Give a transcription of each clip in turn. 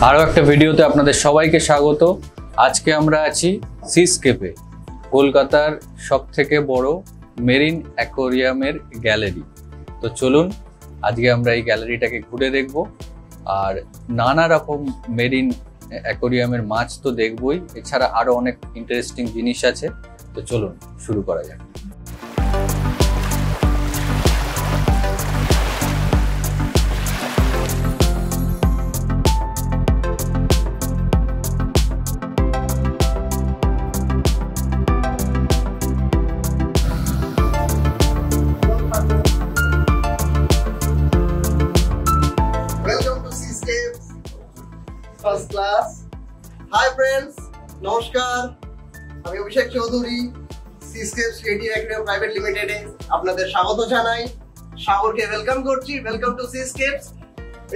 আরও একটা ভিডিওতে আপনাদের সবাইকে স্বাগত। আজকে আমরা আছি সিস্কেপে, কলকাতার সবথেকে বড় মেরিন অ্যাকোয়ারিয়ামের গ্যালারি। তো চলুন আজকে আমরা এই গ্যালারিটাকে ঘুরে দেখব, আর নানা রকম মেরিন অ্যাকোয়ারিয়ামের মাছ তো দেখবই, এছাড়া আরও অনেক ইন্টারেস্টিং জিনিস আছে। তো চলুন শুরু করা যাক। First class. হাই ফ্রেন্ডস, নমস্কার। আমি Abhishek Chowdhury, Seascapes creative aquarium private লিমিটেডে আপনাদের স্বাগত জানাই। সাগরকে ওয়েলকাম করছি। Welcome to Seascapes.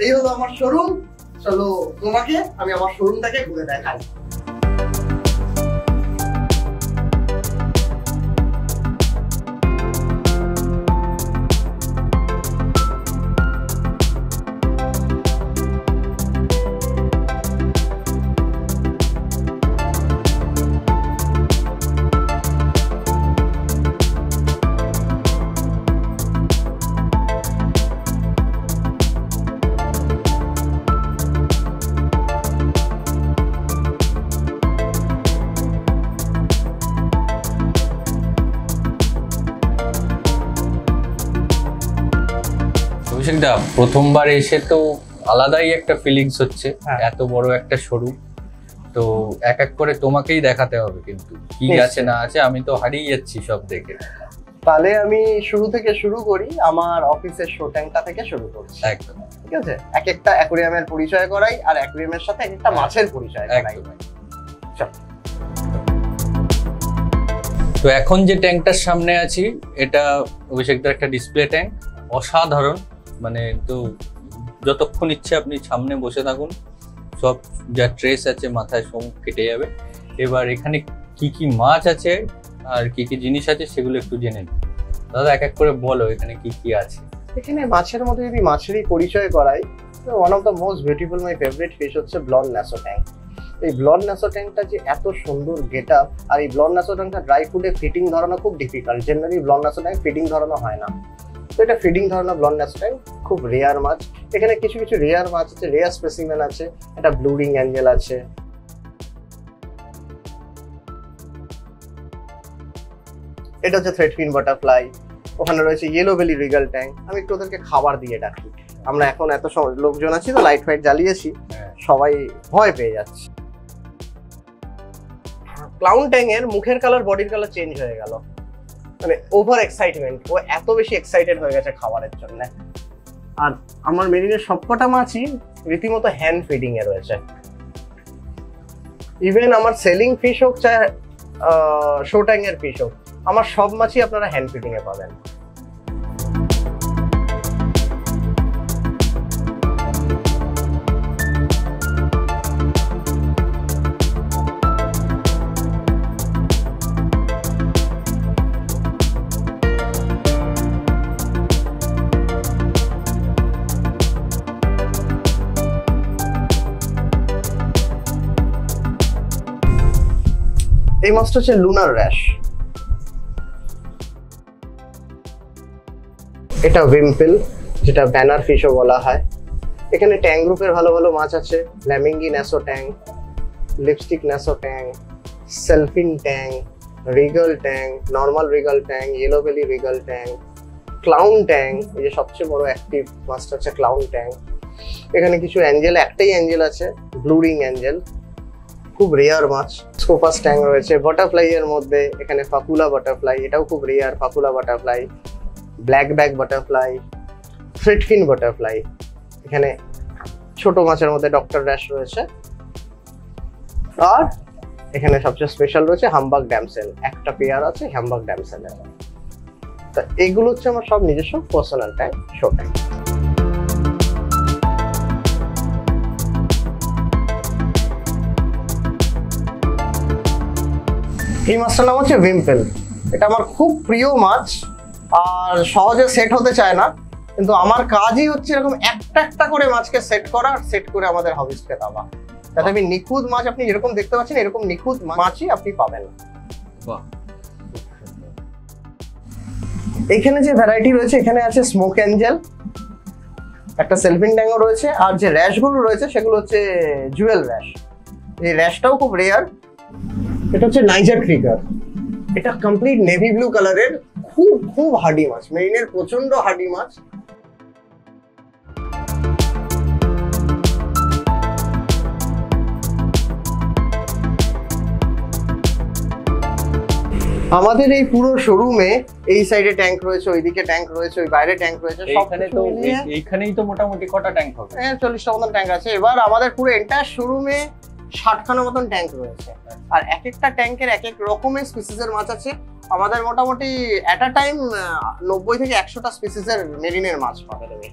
এই হলো আমার শোরুম। চলো তোমাকে আমি আমার শোরুমটাকে ঘুরে দেখাই। অভিষেকদা, প্রথমবার এসে তো আলাদাই একটা ফিলিংস হচ্ছে। এত বড় একটা শোরুম, তো এক এক করে তোমাকেই দেখাতে হবে কিন্তু কি আছে না আছে। আমি তো হারিয়ে যাচ্ছি সব দেখে। তাহলে আমি শুরু থেকে শুরু করি, আমার অফিসের শো ট্যাঙ্কটা থেকে শুরু করছি। একদম, ঠিক আছে। এক একটা অ্যাকোয়ারিয়ামের পরিচয় করাই, আর অ্যাকোয়ারিয়ামের সাথে এক একটা মাছের পরিচয় করাই। তো এখন যে ট্যাঙ্কটার সামনে আছি, এটা অভিষেকদার একটা ডিসপ্লে ট্যাঙ্ক। অসাধারণ, মানে তো যতক্ষণ ইচ্ছে আপনি সামনে বসে থাকুন, সব যা ট্রেস আছে মাথায় সব কেটে যাবে। এবার এখানে কি কি মাছ আছে আর কি কি জিনিস আছে সেগুলো একটু জেনে নিন। দাদা, এক এক করে বলো এখানে কি কি আছে। এখানে মাছের মধ্যে যদি মাছেরই পরিচয় করাই, one of the most beautiful my favourite fish হচ্ছে ব্লন্ড ন্যাসো ট্যাঙ্ক। এই ব্লন্ড ন্যাসো ট্যাঙ্কটা যে এত সুন্দর গেট আপ, আর এই ব্লন্ড ন্যাসো ট্যাঙ্কটা ড্রাই ফুডে ফিটিং ধরানো খুব difficult. Generally blonde naso tank fitting ধরানো হয় না, তো এটা ফিডিং ধরনের ব্লন্ড ন্যাসো ট্যাঙ্ক, খুব রেয়ার মাছ। এখানে কিছু কিছু রেয়ার মাছ আছে, রেয়ার স্পেসিমেন আছে। একটা ব্লু রিং অ্যাঞ্জেল আছে, এটা হচ্ছে থ্রেডফিন বাটারফ্লাই। ওখানে রয়েছে ইয়েলো বেলি রিগাল ট্যাঙ্ক। আমি একটু ওদেরকে খাবার দিয়ে ডাকি। আমরা এখন এত লোকজন আছি তো লাইট ফাইট জ্বালিয়েছি, সবাই ভয় পেয়ে যাচ্ছে। ক্লাউন ট্যাঙ্ক এর মুখের কালার বডির কালার চেঞ্জ হয়ে গেল, মানে ওভার এক্সাইটমেন্ট। ও এত বেশি এক্সাইটেড হয়ে গেছে খাবারের জন্য। আর আমার মেরিনের সবকটা মাছই রীতিমতো হ্যান্ড ফিডিং এ রয়েছে। ইভেন আমার সেলিং ফিশ হোক চাই শো ট্যাঙ্ক এর ফিশ হোক, আমার সব মাছই আপনারা হ্যান্ড ফিডিং এ পাবেন। এই মাছটা হচ্ছে লুনার র্যাশ। এটা উইম্পেল, যেটা ব্যানার ফিশও বলা হয়। এখানে ট্যাঙ্ক গ্রুপের ভালো ভালো মাছ আছে। Flamingo naso tang, lipstick naso tang, sailfin tang, regal tang, normal regal tang, yellow belly regal tang, clown tang. এই যে সবচেয়ে বড় অ্যাক্টিভ মাছটা হচ্ছে ক্লাউন ট্যাঙ্ক। এখানে কিছু অ্যাঞ্জেল, একটাই অ্যাঞ্জেল আছে, ব্লু রিং অ্যাঞ্জেল, খুব রেয়ার মাছ। স্কোপাস ট্যাঙ্ক রয়েছে। বাটারফ্লাই এর মধ্যে এখানে ফাকুলা বাটারফ্লাই, এটাও খুব rare. Falcula butterfly, black back butterfly, threadfin butterfly. এখানে ছোট মাছের মধ্যে ডক্টর র্যাশ রয়েছে। আর এখানে সবচেয়ে স্পেশাল রয়েছে হামবাক ড্যামসেল, একটা পেয়ার আছে হামবাক ড্যামসেলের। তা এগুলো হচ্ছে আমার সব নিজস্ব পার্সোনাল ট্যাঙ্ক, শো ট্যাঙ্ক। এই মাছটার নাম হচ্ছে উইম্পেল। এটা আমার খুব প্রিয় মাছ, আর সহজে সেট হতে চায় না। কিন্তু আমার কাজই হচ্ছে এরকম একটা একটা করে মাছকে সেট করা, আর সেট করে আমাদের হবিসকে দেওয়া, যাতে আমি নিখুঁত মাছ, আপনি যেরকম দেখতে পাচ্ছেন এরকম নিখুঁত মাছই আপনি পাবেন। বাহ, এখানে যে ভ্যারাইটি রয়েছে, এখানে আছে স্মোক অ্যাঞ্জেল, একটা সেলফিন ট্যাঙ্গও রয়েছে, আর যে র্যাশগুলো রয়েছে সেগুলো হচ্ছে জুয়েল র্যাশ। এই র্যাশটাও খুব রেয়ার। এটা হচ্ছে নাইজার ক্রিকার, এটা কমপ্লিট নেভি ব্লু কালারের, খুব খুব হার্ডি মাছ, মেরিনের প্রচন্ড হার্ডি মাছ। আমাদের এই পুরো শোরুমে এই সাইডে ট্যাঙ্ক রয়েছে, ওইদিকে ট্যাঙ্ক রয়েছে, ওই বাইরে ট্যাঙ্ক রয়েছে, এইখানে তো এইখানেই তো মোটামুটি কটা ট্যাঙ্ক হবে? 40টা মতন ট্যাঙ্ক আছে। এবার আমাদের পুরো এন্টায়ার শোরুমে 60খানা মতন ট্যাঙ্ক রয়েছে, আর এক একটা ট্যাঙ্কের এক এক রকমের স্পিসিসের মাছ আছে। আমাদের মোটামুটি এট আ টাইম 90 থেকে 100টা স্পিসিসের মেরিনের মাছ পাবে তুমি।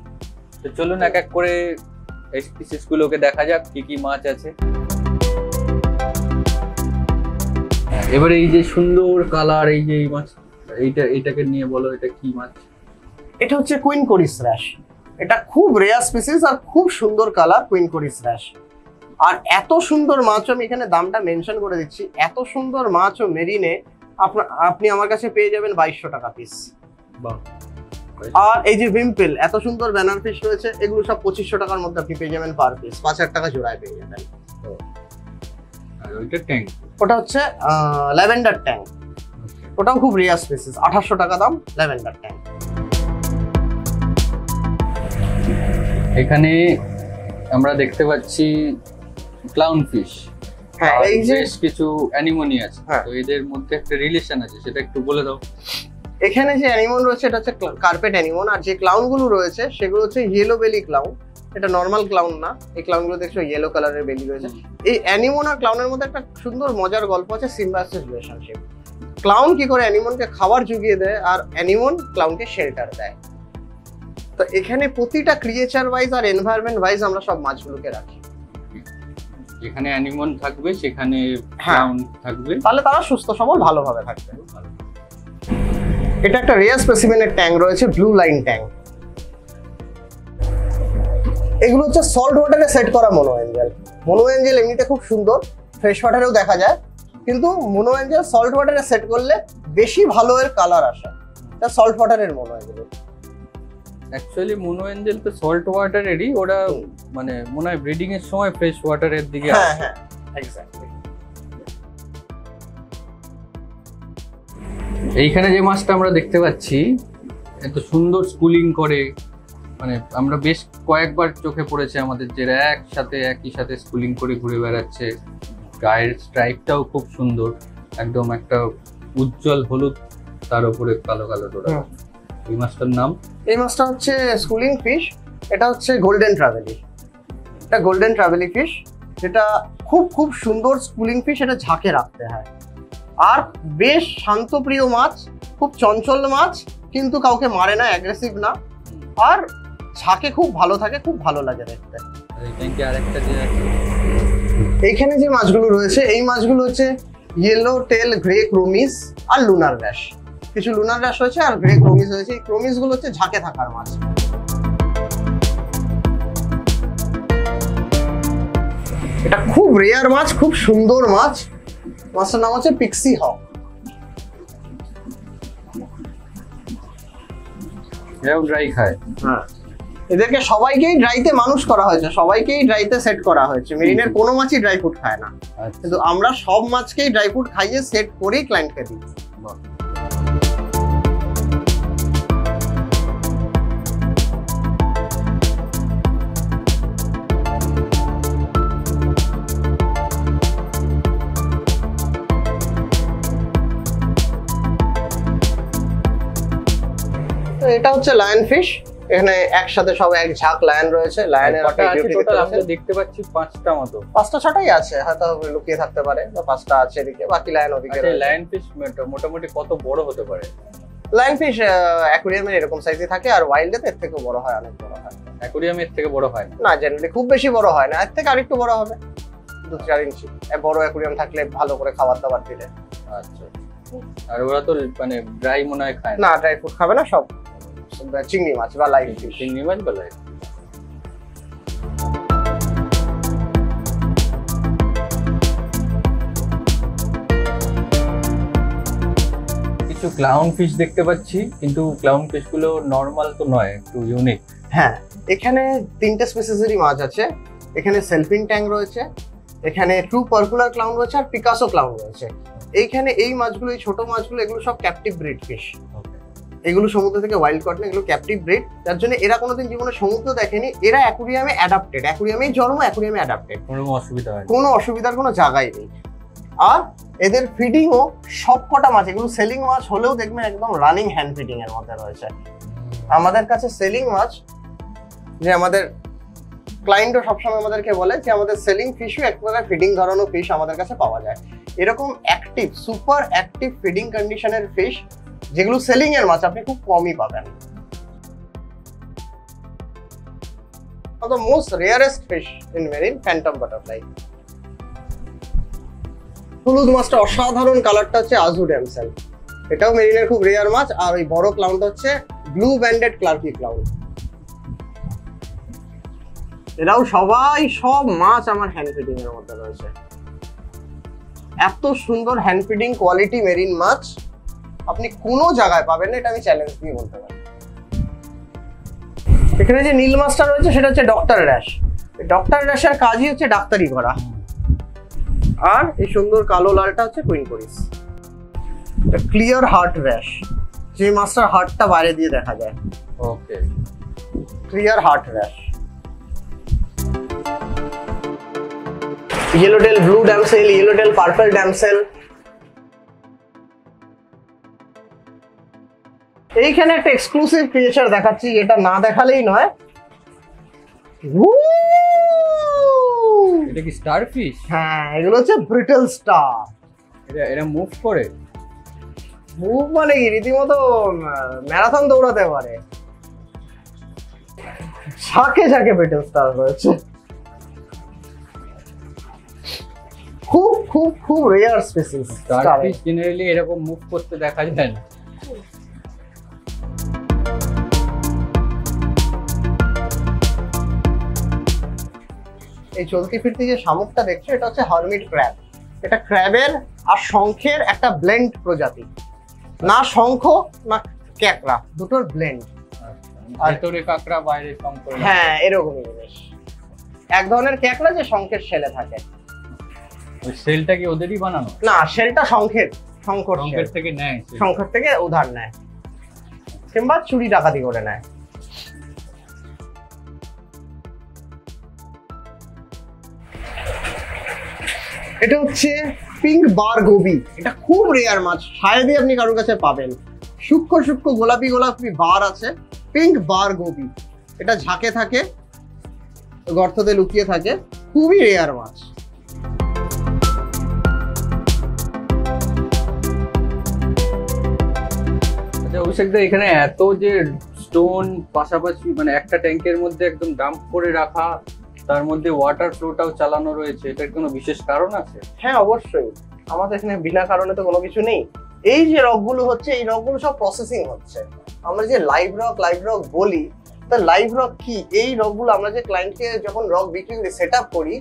তো চলুন এক এক করে এই স্পিসিস গুলোকে দেখা যাক কি কি মাছ আছে। এবারে এই যে সুন্দর কালার, এই যে এই মাছ, এইটাকে নিয়ে বলো, এটা কি মাছ? এটা হচ্ছে কুইন কোরিস র্যাশ। এটা খুব রেয়ার স্পিসিস আর খুব সুন্দর কালার, কুইন কোরিস র্যাশ। আর এত সুন্দর মাছ, আমি এখানে দামটা মেনশন করে দিচ্ছি, এত সুন্দর মাছ ও মেরিনে আপনি আমার কাছে পেয়ে যাবেন 2200 টাকা পিস। বাহ। আর এই যে ভিম্পেল, এত সুন্দর ব্যানার ফিশ রয়েছে, এগুলো সব 2500 টাকার মধ্যে আপনি পেয়ে যাবেন পার পিস, 5000 টাকা জোড়ায় পেয়ে যাবেন। আর ওইটা ট্যাঙ্ক, ওটা হচ্ছে ল্যাভেন্ডার ট্যাঙ্ক, ওটাও খুব রেয়ার স্পিসিস, 2800 টাকা দাম ল্যাভেন্ডার ট্যাঙ্ক। এখানে আমরা দেখতে পাচ্ছি ক্লাউন ফিশ। হ্যাঁ, এই যে বেশ কিছু অ্যানিমোনি আছে, হ্যাঁ। তো এদের মধ্যে একটা রিলেশন আছে, সেটা একটু বলে দাও। এখানে যে অ্যানিমন রয়েছে এটা হচ্ছে কার্পেট অ্যানিমন, আর যে ক্লাউন গুলো রয়েছে সেগুলো হচ্ছে ইয়েলো বেলি ক্লাউন। এটা নর্মাল ক্লাউন না, এই ক্লাউন গুলো দেখছো ইয়েলো কালারের বেলি রয়েছে। এই অ্যানিমন আর ক্লাউনের মধ্যে একটা সুন্দর মজার গল্প আছে, সিম্বায়োসিস রিলেশনশিপ। ক্লাউন কি করে অ্যানিমনকে খাবার জুগিয়ে দেয়, আর অ্যানিমন ক্লাউনকে শেল্টার দেয়। তো এখানে প্রতিটা ক্রিয়েচার ওয়াইজ আর এনভায়রনমেন্ট ওয়াইজ আমরা সব মাছগুলোকে রাখি। যেখানে অ্যানিমন থাকবে সেখানে ক্লাউন থাকবে, তাহলে তারা সুস্থ সবল ভালোভাবে থাকবে। এটা একটা রেয়ার স্পেসিমেনের ট্যাঙ্ক রয়েছে, ব্লু লাইন ট্যাঙ্ক। এগুলো হচ্ছে সল্ট ওয়াটারে সেট করা মোনো অ্যাঞ্জেল। মোনো অ্যাঞ্জেল এমনিতে খুব সুন্দর, ফ্রেশ ওয়াটারেও দেখা যায়, কিন্তু মোনো অ্যাঞ্জেল সল্ট ওয়াটারে সেট করলে বেশি ভালো এর কালার আসে। এটা সল্ট ওয়াটারের mono angel. Actually mono angel তো সল্ট ওয়াটারেরই, ওরা মানে মনে হয় ব্রিডিং এর সময় ফ্রেশ ওয়াটারের দিকে হ্যাঁ আসে। হ্যাঁ, এক্স্যাক্টলি। এইখানে যে মাছটা আমরা দেখতে পাচ্ছি এত সুন্দর স্কুলিং করে, মানে আমরা বেশ কয়েকবার চোখে পড়েছে আমাদের, যে একই সাথে স্কুলিং করে ঘুরে বেড়াচ্ছে। গায়ের স্ট্রাইপটাও খুব সুন্দর, একদম একটা উজ্জ্বল হলুদ, তার উপরে কালো কালো ডোরা। এই মাছটার নাম? এই মাছটা হচ্ছে স্কুলিং ফিশ, এটা হচ্ছে গোল্ডেন ট্রাভেলি। এটা গোল্ডেন ট্রাভেলি ফিশ, যেটা খুব খুব সুন্দর স্কুলিং ফিশ। এটা ঝাঁকে রাখতে হয়, আর বেশ শান্তপ্রিয় মাছ, খুব চঞ্চল মাছ, কিন্তু কাউকে মারে না, অ্যাগ্রেসিভ না, আর ঝাঁকে খুব ভালো থাকে, খুব ভালো লাগে দেখতে। আরেকটা যে আছে এইখানে যে মাছগুলো রয়েছে, এই মাছগুলো হচ্ছে ইয়েলো টেল গ্রে ক্রোমিস আর লুনার র্যাশ। কিছু লুনার র্যাশ রয়েছে আর গ্রে ক্রোমিস রয়েছে। এই ক্রোমিস গুলো হচ্ছে ঝাঁকে থাকার মাছ। এটা খুব রেয়ার মাছ, খুব সুন্দর মাছ। মাছটার নাম হচ্ছে পিক্সি হক। এরাও ড্রাই খায়। হ্যাঁ, এদেরকে সবাইকেই ড্রাইতে মানুষ করা হয়েছে, সবাইকেই ড্রাইতে সেট করা হয়েছে। মেরিনের কোনো মাছই ড্রাই ফুড খায় না, কিন্তু আমরা সব মাছকেই ড্রাই ফুড খাইয়ে সেট করেই ক্লায়েন্টকে দিই। তো এটা হচ্ছে লায়ন ফিশ। এখানে একসাথে সব এক ঝাঁক লায়ন রয়েছে। লায়নের আমরা দেখতে পাচ্ছি 5টা মতো, 5টা 6টাই আছে, হয়তো লুকিয়ে থাকতে পারে, বা 5টা আছে এদিকে, বাকি লায়ন ওদিকে। লায়ন ফিশ মোটামুটি কত বড় হতে পারে? লায়ন ফিশ অ্যাকুরিয়ামের এরকম সাইজে থাকে, আর ওয়াইল্ডে এর থেকে বড় হয়, অনেক বড় হয়। অ্যাকুরিয়ামের থেকে বড় হয় না, জেনারেলি খুব বেশি বড় হয় না, এর থেকে আরেকটু বড় হবে, 2-4 ইঞ্চি। বড় অ্যাকুরিয়াম থাকলে ভালো করে খাবার দাবার দিলে। আচ্ছা, আর ওরা তো মানে ড্রাই মনে হয় খায় না, ড্রাই ফুড খাবে না, সব চিংড়ি মাছ বা লাইভ ফিশ। চিংড়ি মাছ বা লাইভ। কিছু ক্লাউন ফিশ দেখতে পাচ্ছি, কিন্তু ক্লাউন ফিশ গুলো নর্মাল তো নয়, একটু ইউনিক। হ্যাঁ, এখানে 3টে স্পিসিসেরই মাছ আছে। এখানে সেলফিন ট্যাং রয়েছে, এখানে ট্রু পার্কুলার ক্লাউন রয়েছে, আর পিকাসো ক্লাউন রয়েছে। এইখানে এই মাছগুলো, এই ছোট মাছগুলো, এগুলো সব ক্যাপটিভ ব্রিড ফিশ। এগুলো সমুদ্র থেকে ওয়াইল্ড কট না, এগুলো ক্যাপটিভ ব্রিড, যার জন্য এরা কোনোদিন জীবনে সমুদ্র দেখেনি। এরা অ্যাকুরিয়ামে অ্যাডাপ্টেড, অ্যাকুরিয়ামেই জন্ম, অ্যাকুরিয়ামে অ্যাডাপ্টেড, কোনো অসুবিধা হয় না, কোনো অসুবিধার কোনো জায়গাই নেই। আর এদের ফিডিংও সবকটা মাছ, এগুলো সেলিং মাছ হলেও দেখবেন একদম রানিং হ্যান্ড ফিডিং এর মধ্যে রয়েছে। আমাদের কাছে সেলিং মাছ, যে আমাদের ক্লায়েন্টও সবসময় আমাদেরকে বলে যে আমাদের সেলিং ফিশও এক প্রকার ফিডিং ধরনের ফিশ আমাদের কাছে পাওয়া যায়। এরকম অ্যাক্টিভ, সুপার অ্যাক্টিভ ফিডিং কন্ডিশনের ফিশ যেগুলো সেলিং এর মাছ আপনি খুব কমই পাবেন। The most rarest fish in marine, phantom butterfly. হলুদ মাছটা অসাধারণ, কালারটা হচ্ছে আজু ড্যামসেল, এটাও মেরিনের খুব রেয়ার মাছ। আর ওই বড় ক্লাউনটা হচ্ছে ব্লু ব্যান্ডেড ক্লার্কি ক্লাউন। এরাও সবাই, সব মাছ আমার হ্যান্ড ফিডিং এর মধ্যে রয়েছে। এত সুন্দর হ্যান্ড ফিডিং কোয়ালিটি মেরিন মাছ আপনি কোনো জায়গায় পাবেন না, এটা আমি চ্যালেঞ্জ দিয়ে বলতে পারি। এখানে যে নীল মাছটা রয়েছে সেটা হচ্ছে ডক্টর র্যাশ। ডক্টর র্যাশের কাজই হচ্ছে ডাক্তারি করা। আর এই সুন্দর কালো লালটা হচ্ছে কুইন করিস। ক্লিয়ার হার্ট র্যাশ, যে মাছটার হার্টটা বাইরে দিয়ে দেখা যায়। Okay, clear heart wrasse. Yellowtail blue damsel, yellowtail purple damsel. এইখানে একটা এক্সক্লুসিভ ক্রিয়েচার দেখাচ্ছি, এটা না দেখালেই নয়। এটা কি স্টার ফিশ? হ্যাঁ, এগুলো হচ্ছে ব্রিটল স্টার। এরা মুভ করে? মুভ মানে কি, রীতিমতো ম্যারাথন দৌড়াতে পারে। ঝাঁকে ঝাঁকে ব্রিটল স্টার রয়েছে। খুব খুব খুব rare species. Star fish generally এরকম মুভ করতে দেখা যায় না। এই চলতি ফিরতি যে শামুকটা দেখছো, এটা হচ্ছে হারমিট ক্র্যাব। এটা ক্র্যাবের আর শঙ্খের একটা ব্লেন্ড প্রজাতি। না শঙ্খ না ক্যাকড়া, দুটোর ব্লেন্ড। ভেতরে কাঁকড়া, বাইরে শঙ্খ। হ্যাঁ, এরকমই জিনিস। এক ধরনের ক্যাকড়া যে শঙ্খের শেলে থাকে। ওই শেলটা কি ওদেরই বানানো? না, শেলটা শঙ্খের, শঙ্খের থেকে নেয়, শঙ্খের থেকে উধার নেয়, কিংবা চুরি ডাকাতি করে নেয়। এটা হচ্ছে পিঙ্ক বার গোবি। এটা খুব রেয়ার মাছ, শায়দই আপনি কারোর কাছে পাবেন। সূক্ষ্ম সূক্ষ্ম গোলাপি গোলাপি বার আছে, পিঙ্ক বার গোবি। এটা ঝাঁকে থাকে, গর্ততে লুকিয়ে থাকে, খুবই রেয়ার মাছ। আচ্ছা অভিষেকদা, এখানে এত যে স্টোন পাশাপাশি, মানে একটা ট্যাঙ্কের মধ্যে একদম ডাম্প করে রাখা, তার মধ্যে ওয়াটার ফ্লোটাও চালানো রয়েছে, এটার কোনো বিশেষ কারণ আছে? হ্যাঁ, অবশ্যই। আমাদের এখানে বিনা কারণে তো কোনো কিছু নেই। এই যে রকগুলো হচ্ছে, এই রকগুলো সব প্রসেসিং হচ্ছে। আমরা যে লাইভ রক বলি, তা লাইভ রক কি? এই রকগুলো আমরা যে ক্লায়েন্টকে যখন রক বিক্রি করি, সেট আপ করি,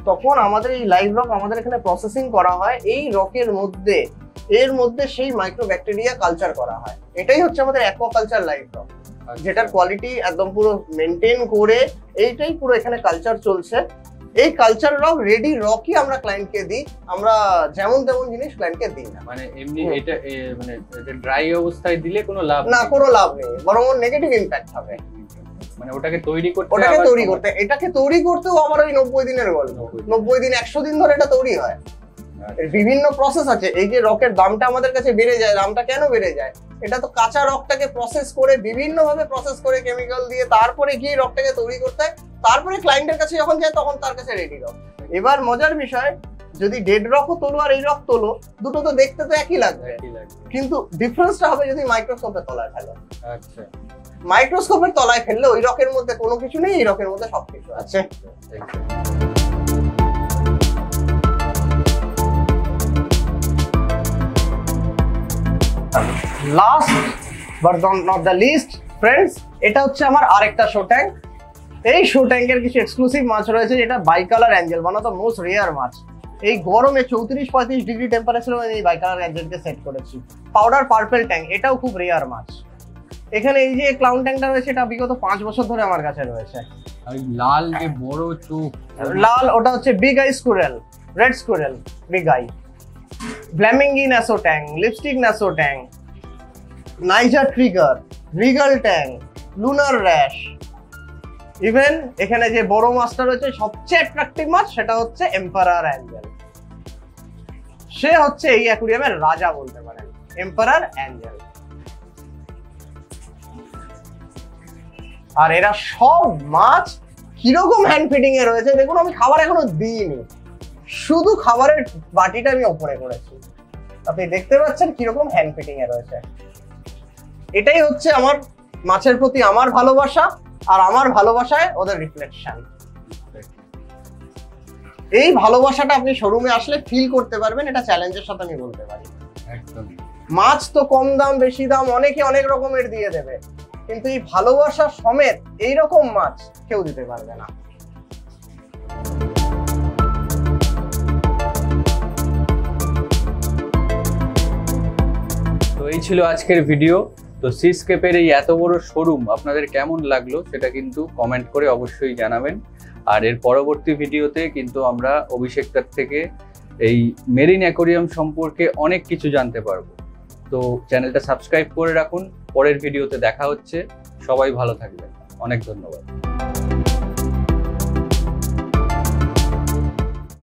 তখন আমাদের এই লাইভ রক আমাদের এখানে প্রসেসিং করা হয়। এই রকের মধ্যে, এর মধ্যে সেই মাইক্রোব্যাকটেরিয়া কালচার করা হয়। এটাই হচ্ছে আমাদের অ্যাকোয়াকালচার লাইভ রক, যেটার কোয়ালিটি একদম পুরো মেনটেন করে এইটাই পুরো এখানে কালচার চলছে। এই কালচার রক, রেডি রকই আমরা ক্লায়েন্টকে দিই। আমরা যেমন তেমন জিনিস ক্লায়েন্টকে দিই না। মানে এমনি এটা মানে এটা ড্রাই অবস্থায় দিলে কোনো লাভ না, কোনো লাভ নেই, বরং নেগেটিভ ইমপ্যাক্ট হবে। মানে ওটাকে তৈরি করতে, এটাকে তৈরি করতেও আবার ওই 90 দিনের গল্প। 90 দিন, 100 দিন ধরে এটা তৈরি হয়। বিভিন্ন প্রসেস আছে। এই যে রকের দামটা আমাদের কাছে বেড়ে যায়, দামটা কেন বেড়ে যায়? এটা তো কাঁচা রকটাকে প্রসেস করে, বিভিন্ন ভাবে প্রসেস করে, কেমিক্যাল দিয়ে, তারপরে গিয়ে রকটাকে তৈরি করতে হয়। তারপরে ক্লায়েন্টের কাছে যখন যায়, তখন তার কাছে রেডি রক। এবার মজার বিষয়, যদি ডেড রকও তোলো আর এই রক তোলো, দুটো তো দেখতে তো একই লাগবে, কিন্তু ডিফারেন্সটা হবে যদি মাইক্রোস্কোপের তলায় ফেলো। আচ্ছা, মাইক্রোস্কোপের তলায় ফেললে ওই রকের মধ্যে কোনো কিছু নেই, এই রকের মধ্যে সবকিছু আছে। Last but not the least, friends, এটা হচ্ছে আমার আরেকটা শো ট্যাঙ্ক। এই শো ট্যাঙ্কের কিছু এক্সক্লুসিভ মাছ রয়েছে, যেটা bicolour angel, one of the most rare মাছ। এই গরমে 34-35 ডিগ্রি টেম্পারেচারে আমি এই বাইকালার অ্যাঞ্জেলকে সেট করেছি। পাউডার পার্পেল ট্যাঙ্ক, এটাও খুব রেয়ার মাছ। এখানে এই যে ক্লাউন ট্যাঙ্কটা রয়েছে, এটা বিগত 5 বছর ধরে আমার কাছে রয়েছে। ওই লাল যে বড় চোখ, লাল, ওটা হচ্ছে big eye squirrel, red squirrel, big eye. Flamingo naso tang, lipstick naso tang, niger trigger, regal tang, lunar wrasse. Even এখানে যে বড় মাছটা রয়েছে, সবচেয়ে অ্যাট্রাকটিভ মাছ, সেটা হচ্ছে এম্পারার অ্যাঞ্জেল। সে হচ্ছে এই অ্যাকুরিয়ামের রাজা বলতে পারেন, এম্পারার অ্যাঞ্জেল। আর এরা সব মাছ কিরকম হ্যান্ড ফিডিং এ রয়েছে দেখুন। আমি খাবার এখনো দিইনি, শুধু খাবারের বাটিটা আমি ওপরে করেছি। আপনি দেখতে পাচ্ছেন কিরকম হ্যান্ড ফিডিং এ রয়েছে। এটাই হচ্ছে আমার মাছের প্রতি আমার ভালোবাসা, আর আমার ভালোবাসায় ওদের রিফ্লেকশন। এই ভালোবাসাটা আপনি শোরুমে আসলে ফিল করতে পারবেন, এটা চ্যালেঞ্জের সাথে আমি বলতে পারি। একদম। মাছ তো কম দাম বেশি দাম অনেকে অনেক রকমের দিয়ে দেবে, কিন্তু এই ভালোবাসা সমেত এইরকম মাছ কেউ দিতে পারবে না। তো এই ছিল আজকের ভিডিও। তো সিস্কেপের এই এত বড় শোরুম আপনাদের কেমন লাগলো সেটা কিন্তু কমেন্ট করে অবশ্যই জানাবেন। আর এর পরবর্তী ভিডিওতে কিন্তু আমরা অভিষেকটার থেকে এই মেরিন অ্যাকোরিয়াম সম্পর্কে অনেক কিছু জানতে পারবো। তো চ্যানেলটা সাবস্ক্রাইব করে রাখুন। পরের ভিডিওতে দেখা হচ্ছে। সবাই ভালো থাকবেন। অনেক ধন্যবাদ।